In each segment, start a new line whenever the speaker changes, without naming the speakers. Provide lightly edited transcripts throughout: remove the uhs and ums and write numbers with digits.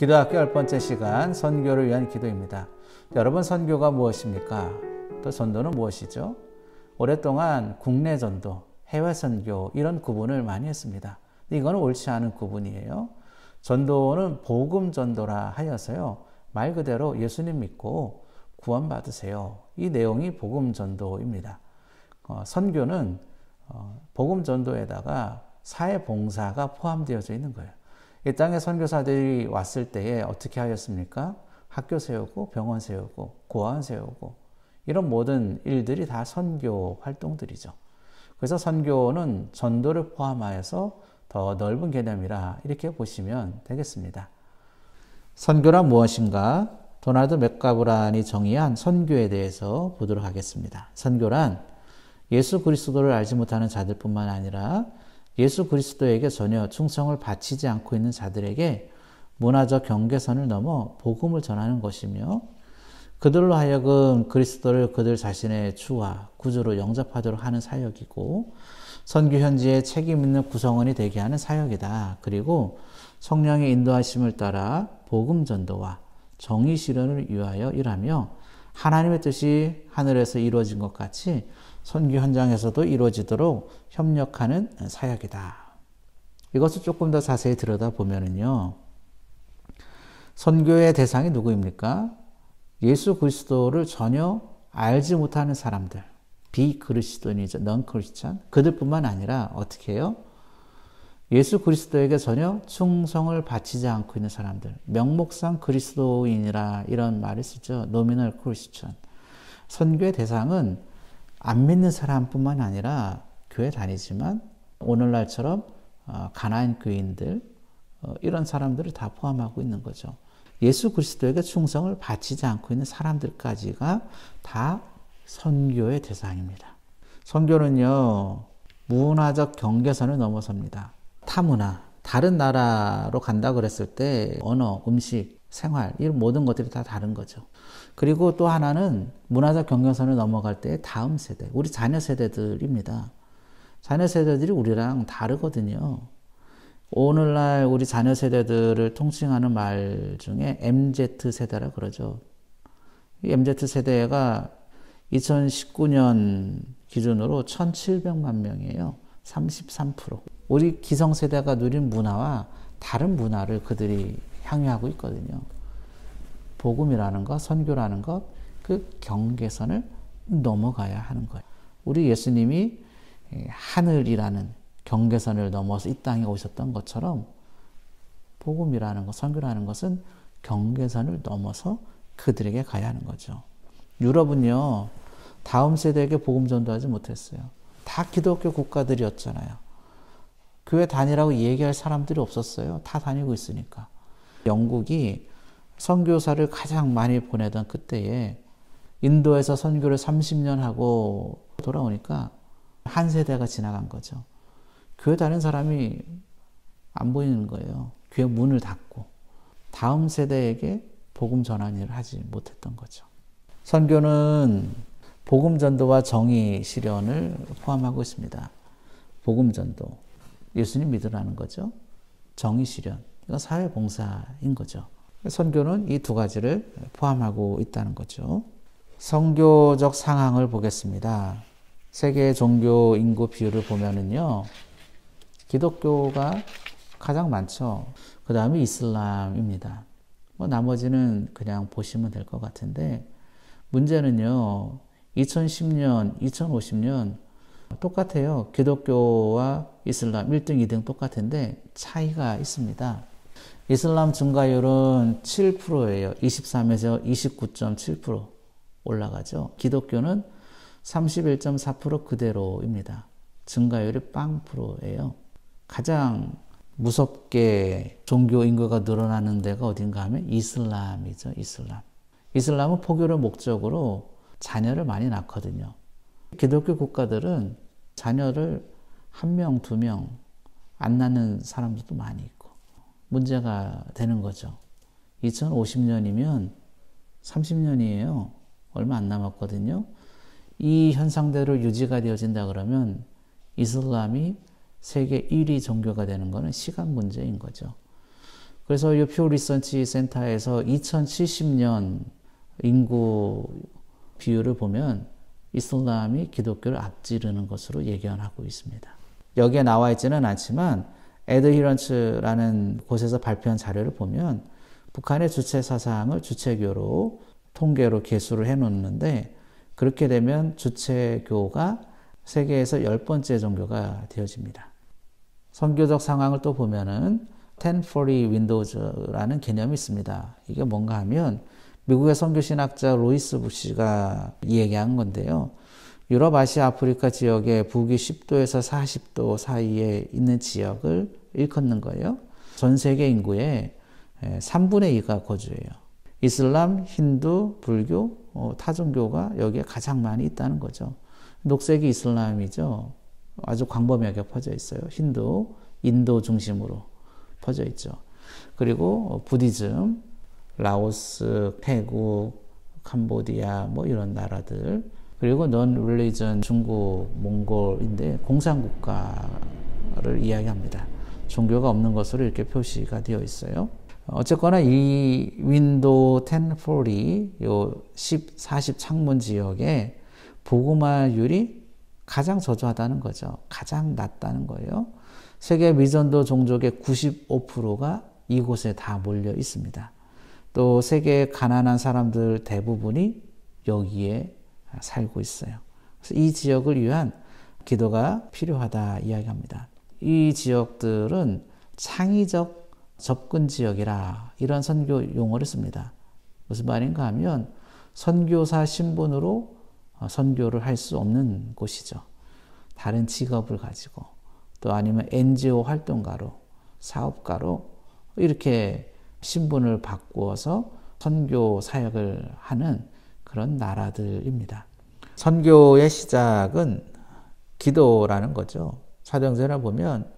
기도학교 10번째 시간 선교를 위한 기도입니다. 여러분, 선교가 무엇입니까? 또 전도는 무엇이죠? 오랫동안 국내 전도, 해외 선교 이런 구분을 많이 했습니다. 이거는 옳지 않은 구분이에요. 전도는 복음 전도라 하여서요, 말 그대로 예수님 믿고 구원받으세요. 이 내용이 복음 전도입니다. 선교는 복음 전도에다가 사회 봉사가 포함되어져 있는 거예요. 이 땅에 선교사들이 왔을 때에 어떻게 하였습니까? 학교 세우고 병원 세우고 고아원 세우고 이런 모든 일들이 다 선교 활동들이죠. 그래서 선교는 전도를 포함하여서 더 넓은 개념이라 이렇게 보시면 되겠습니다. 선교란 무엇인가? 도널드 맥가브란이 정의한 선교에 대해서 보도록 하겠습니다. 선교란 예수 그리스도를 알지 못하는 자들뿐만 아니라 예수 그리스도에게 전혀 충성을 바치지 않고 있는 자들에게 문화적 경계선을 넘어 복음을 전하는 것이며, 그들로 하여금 그리스도를 그들 자신의 주와 구주로 영접하도록 하는 사역이고, 선교 현지에 책임 있는 구성원이 되게 하는 사역이다. 그리고 성령의 인도하심을 따라 복음 전도와 정의 실현을 위하여 일하며 하나님의 뜻이 하늘에서 이루어진 것 같이 선교 현장에서도 이루어지도록 협력하는 사역이다. 이것을 조금 더 자세히 들여다보면요, 선교의 대상이 누구입니까? 예수 그리스도를 전혀 알지 못하는 사람들, 비그리스도인이죠. 넌크리스천. 그들뿐만 아니라 어떻게 해요? 예수 그리스도에게 전혀 충성을 바치지 않고 있는 사람들, 명목상 그리스도인이라 이런 말을 쓰죠. 노미널 크리스천. 선교의 대상은 안 믿는 사람뿐만 아니라 교회 다니지만 오늘날처럼 가나안 교인들, 이런 사람들을 다 포함하고 있는 거죠. 예수 그리스도에게 충성을 바치지 않고 있는 사람들까지가 다 선교의 대상입니다. 선교는요, 문화적 경계선을 넘어섭니다. 타문화, 다른 나라로 간다 그랬을 때 언어, 음식, 생활, 이런 모든 것들이 다 다른 거죠. 그리고 또 하나는 문화적 경계선을 넘어갈 때 다음 세대, 우리 자녀 세대들입니다. 자녀 세대들이 우리랑 다르거든요. 오늘날 우리 자녀 세대들을 통칭하는 말 중에 MZ세대라 그러죠. 이 MZ세대가 2019년 기준으로 1,700만 명이에요. 33%. 우리 기성세대가 누린 문화와 다른 문화를 그들이 향유하고 있거든요. 복음이라는 것, 선교라는 것, 그 경계선을 넘어가야 하는 거예요. 우리 예수님이 하늘이라는 경계선을 넘어서 이 땅에 오셨던 것처럼 복음이라는 것, 선교라는 것은 경계선을 넘어서 그들에게 가야 하는 거죠. 유럽은요, 다음 세대에게 복음 전도하지 못했어요. 다 기독교 국가들이었잖아요. 교회 다니라고 얘기할 사람들이 없었어요. 다 다니고 있으니까. 영국이 선교사를 가장 많이 보내던 그때에 인도에서 선교를 30년 하고 돌아오니까 한 세대가 지나간 거죠. 교회 다니는 사람이 안 보이는 거예요. 교회 문을 닫고 다음 세대에게 복음 전환 일을 하지 못했던 거죠. 선교는 복음 전도와 정의 실현을 포함하고 있습니다. 복음 전도, 예수님 믿으라는 거죠. 정의 실현, 이건 사회 봉사인 거죠. 선교는 이 두 가지를 포함하고 있다는 거죠. 선교적 상황을 보겠습니다. 세계 종교 인구 비율을 보면은요, 기독교가 가장 많죠. 그 다음에 이슬람입니다. 나머지는 그냥 보시면 될 것 같은데, 문제는요, 2010년, 2050년 똑같아요. 기독교와 이슬람 1등, 2등 똑같은데 차이가 있습니다. 이슬람 증가율은 7%예요. 23에서 29.7% 올라가죠. 기독교는 31.4% 그대로입니다. 증가율이 0%예요. 가장 무섭게 종교 인구가 늘어나는 데가 어딘가 하면 이슬람이죠. 이슬람은 포교를 목적으로 자녀를 많이 낳거든요. 기독교 국가들은 자녀를 1명, 2명 안 낳는 사람들도 많이 있고 문제가 되는 거죠. 2050년이면 30년이에요. 얼마 안 남았거든요. 이 현상대로 유지가 되어진다 그러면 이슬람이 세계 1위 종교가 되는 것은 시간 문제인 거죠. 그래서 이 퓨 리서치 센터에서 2070년 인구 비율을 보면 이슬람이 기독교를 앞지르는 것으로 예견하고 있습니다. 여기에 나와 있지는 않지만 애드히런츠라는 곳에서 발표한 자료를 보면 북한의 주체 사상을 주체교로 통계로 계수를 해놓는데 그렇게 되면 주체교가 세계에서 10번째 종교가 되어집니다. 선교적 상황을 또 보면은 1040 Windows라는 개념이 있습니다. 이게 뭔가 하면 미국의 선교신학자 로이스 부시가 얘기한 건데요. 유럽, 아시아, 아프리카 지역의 북위 10도에서 40도 사이에 있는 지역을 일컫는 거예요. 전 세계 인구의 3분의 2가 거주해요. 이슬람, 힌두, 불교, 타종교가 여기에 가장 많이 있다는 거죠. 녹색이 이슬람이죠. 아주 광범위하게 퍼져 있어요. 힌두, 인도 중심으로 퍼져 있죠. 그리고 부디즘, 라오스, 태국, 캄보디아 뭐 이런 나라들, 그리고 넌 릴리전 중국, 몽골인데 공산국가를 이야기합니다. 종교가 없는 것으로 이렇게 표시가 되어 있어요. 어쨌거나 이 윈도우 1040, 요 40 창문 지역에 복음화율이 가장 저조하다는 거죠. 가장 낮다는 거예요. 세계 미전도 종족의 95%가 이곳에 다 몰려 있습니다. 또 세계의 가난한 사람들 대부분이 여기에 살고 있어요. 그래서 이 지역을 위한 기도가 필요하다 이야기합니다. 이 지역들은 창의적 접근 지역이라 이런 선교 용어를 씁니다. 무슨 말인가 하면 선교사 신분으로 선교를 할 수 없는 곳이죠. 다른 직업을 가지고 또 아니면 NGO 활동가로 사업가로 이렇게 신분을 바꾸어서 선교 사역을 하는 그런 나라들입니다. 선교의 시작은 기도라는 거죠. 사도행전을 보면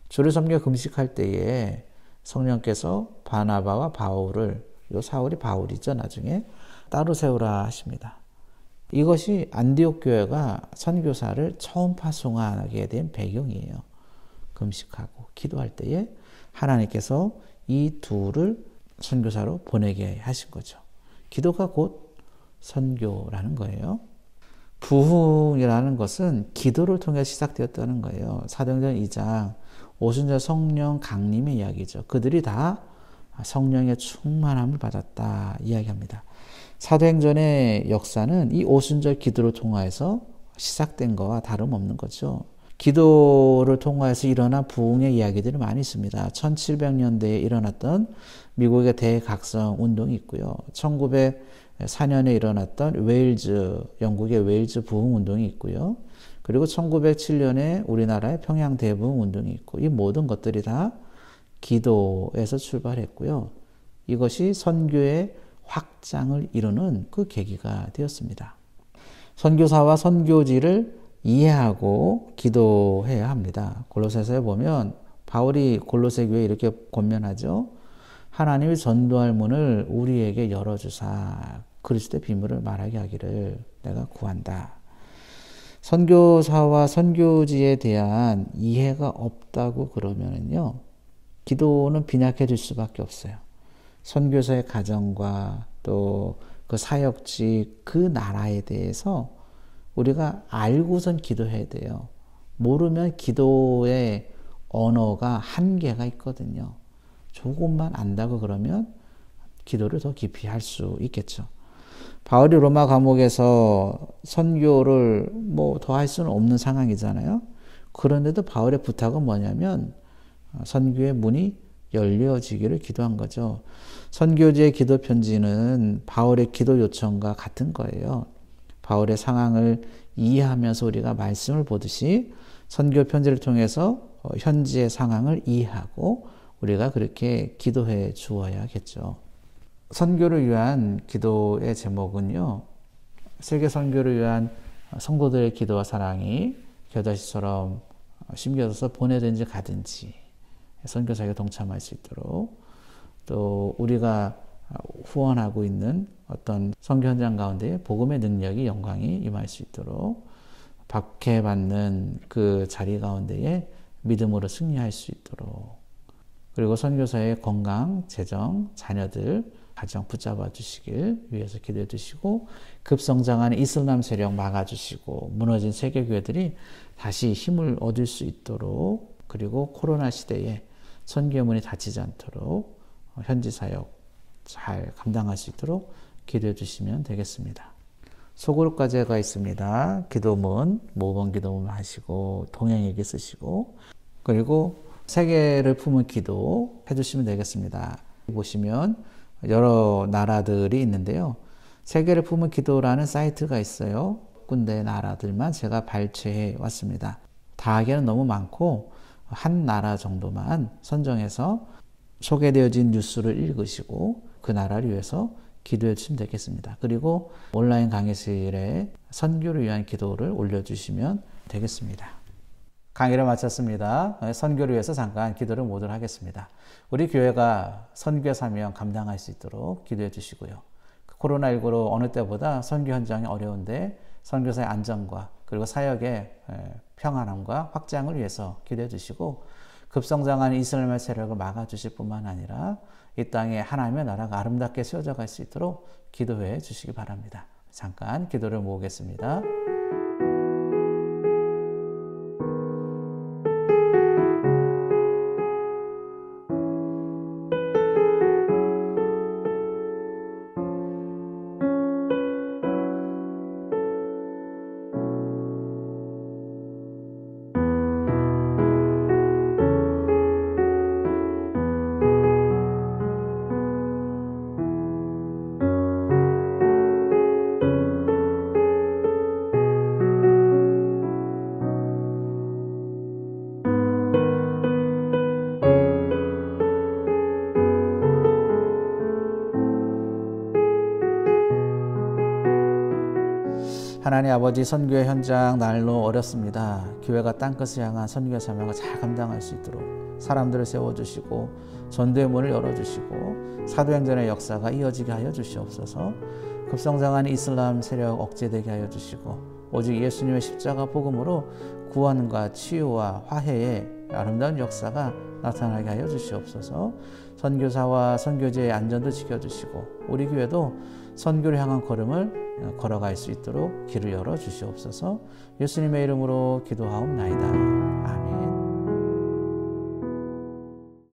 주를 섬겨 금식할 때에 성령께서 바나바와 바울을, 요 사울이 바울이죠, 나중에 따로 세우라 하십니다. 이것이 안디옥 교회가 선교사를 처음 파송하게 된 배경이에요. 금식하고 기도할 때에 하나님께서 이 둘을 선교사로 보내게 하신 거죠. 기도가 곧 선교라는 거예요. 부흥이라는 것은 기도를 통해 시작되었다는 거예요. 사도행전 2장 오순절 성령 강림의 이야기죠. 그들이 다 성령의 충만함을 받았다 이야기합니다. 사도행전의 역사는 이 오순절 기도를 통하여서 시작된 거와 다름없는 거죠. 기도를 통하여서 일어난 부흥의 이야기들이 많이 있습니다. 1700년대에 일어났던 미국의 대각성 운동이 있고요. 1904년에 일어났던 영국의 웨일즈 부흥 운동이 있고요. 그리고 1907년에 우리나라의 평양 대부흥 운동이 있고, 이 모든 것들이 다 기도에서 출발했고요. 이것이 선교의 확장을 이루는 그 계기가 되었습니다. 선교사와 선교지를 이해하고 기도해야 합니다. 골로새서에 보면 바울이 골로새 교회에 이렇게 권면하죠. 하나님이 전도할 문을 우리에게 열어주사 그리스도의 비밀을 말하게 하기를 내가 구한다. 선교사와 선교지에 대한 이해가 없다고 그러면은요, 기도는 빈약해질 수밖에 없어요. 선교사의 가정과 또 그 사역지, 그 나라에 대해서 우리가 알고선 기도해야 돼요. 모르면 기도의 언어가 한계가 있거든요. 조금만 안다고 그러면 기도를 더 깊이 할 수 있겠죠. 바울이 로마 감옥에서 선교를 뭐 더 할 수는 없는 상황이잖아요. 그런데도 바울의 부탁은 뭐냐면 선교의 문이 열려지기를 기도한 거죠. 선교지의 기도 편지는 바울의 기도 요청과 같은 거예요. 바울의 상황을 이해하면서 우리가 말씀을 보듯이 선교 편지를 통해서 현지의 상황을 이해하고 우리가 그렇게 기도해 주어야겠죠. 선교를 위한 기도의 제목은요, 세계 선교를 위한 성도들의 기도와 사랑이 겨자씨처럼 심겨져서 보내든지 가든지 선교사에게 동참할 수 있도록, 또 우리가 후원하고 있는 어떤 선교 현장 가운데 복음의 능력이 영광이 임할 수 있도록, 박해받는 그 자리 가운데에 믿음으로 승리할 수 있도록, 그리고 선교사의 건강, 재정, 자녀들, 가정 붙잡아 주시길 위해서 기도해 주시고, 급성장하는 이슬람 세력 막아 주시고, 무너진 세계교회들이 다시 힘을 얻을 수 있도록, 그리고 코로나 시대에 선교문이 닫히지 않도록 현지 사역 잘 감당할 수 있도록 기도해 주시면 되겠습니다. 소그룹 과제가 있습니다. 기도문, 모범 기도문 하시고 동행일기 쓰시고, 그리고 세계를 품은 기도 해주시면 되겠습니다. 보시면 여러 나라들이 있는데요. 세계를 품은 기도라는 사이트가 있어요. 군데 나라들만 제가 발췌해 왔습니다. 다 하기에는 너무 많고 한 나라 정도만 선정해서 소개되어진 뉴스를 읽으시고 그 나라를 위해서 기도해 주시면 되겠습니다. 그리고 온라인 강의실에 선교를 위한 기도를 올려주시면 되겠습니다. 강의를 마쳤습니다. 선교를 위해서 잠깐 기도를 모두 하겠습니다. 우리 교회가 선교 사명 감당할 수 있도록 기도해 주시고요. 코로나19로 어느 때보다 선교 현장이 어려운데 선교사의 안전과 그리고 사역의 평안함과 확장을 위해서 기도해 주시고, 급성장하는 이슬람의 세력을 막아주실 뿐만 아니라 이 땅에 하나님의 나라가 아름답게 세워져 갈 수 있도록 기도해 주시기 바랍니다. 잠깐 기도를 모으겠습니다. 하나님 아버지, 선교의 현장 날로 어렵습니다. 교회가 땅끝을 향한 선교의 사명을 잘 감당할 수 있도록 사람들을 세워주시고 전도의 문을 열어주시고 사도행전의 역사가 이어지게 하여 주시옵소서. 급성장하는 이슬람 세력 억제되게 하여 주시고 오직 예수님의 십자가 복음으로 구원과 치유와 화해의 아름다운 역사가 나타나게 하여 주시옵소서. 선교사와 선교지의 안전도 지켜주시고 우리 교회도 선교를 향한 걸음을 걸어갈 수 있도록 길을 열어 주시옵소서. 예수님의 이름으로 기도하옵나이다.